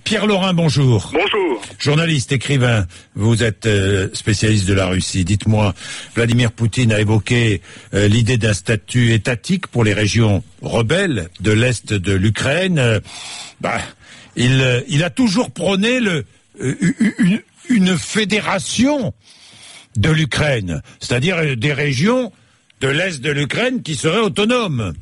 Pierre Laurin, bonjour. Bonjour. Journaliste, écrivain, vous êtes spécialiste de la Russie. Dites-moi, Vladimir Poutine a évoqué l'idée d'un statut étatique pour les régions rebelles de l'Est de l'Ukraine. Il a toujours prôné une fédération de l'Ukraine, c'est-à-dire des régions de l'Est de l'Ukraine qui seraient autonomes.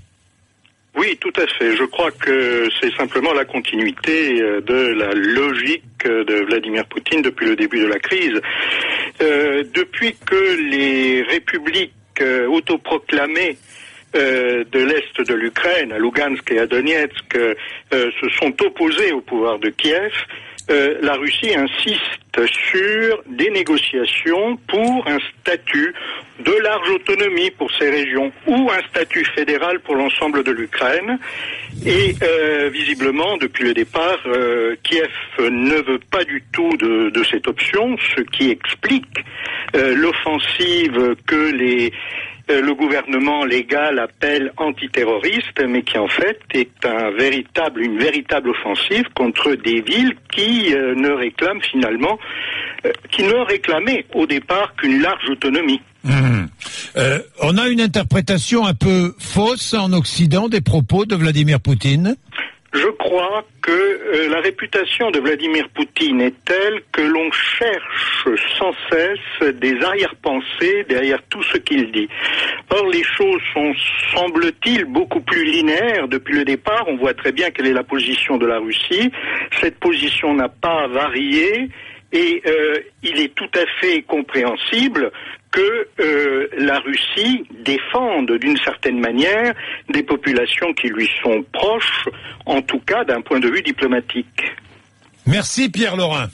Oui, tout à fait. Je crois que c'est simplement la continuité de la logique de Vladimir Poutine depuis le début de la crise. Depuis que les républiques autoproclamées de l'Est de l'Ukraine, à Lugansk et à Donetsk, se sont opposées au pouvoir de Kiev, la Russie insiste sur des négociations pour un statut de large autonomie pour ces régions ou un statut fédéral pour l'ensemble de l'Ukraine. Et visiblement, depuis le départ, Kiev ne veut pas du tout de cette option, ce qui explique l'offensive que le gouvernement légal appelle antiterroriste, mais qui en fait est une véritable offensive contre des villes qui ne réclament finalement, qui ne réclamaient au départ qu'une large autonomie. On a une interprétation un peu fausse en Occident des propos de Vladimir Poutine. Je crois que la réputation de Vladimir Poutine est telle que l'on cherche sans cesse des arrière-pensées derrière tout ce qu'il dit. Or, les choses sont, semble-t-il, beaucoup plus linéaires depuis le départ. On voit très bien quelle est la position de la Russie. Cette position n'a pas varié et il est tout à fait compréhensible que la Russie défende d'une certaine manière des populations qui lui sont proches, en tout cas d'un point de vue diplomatique. Merci Pierre Laurin.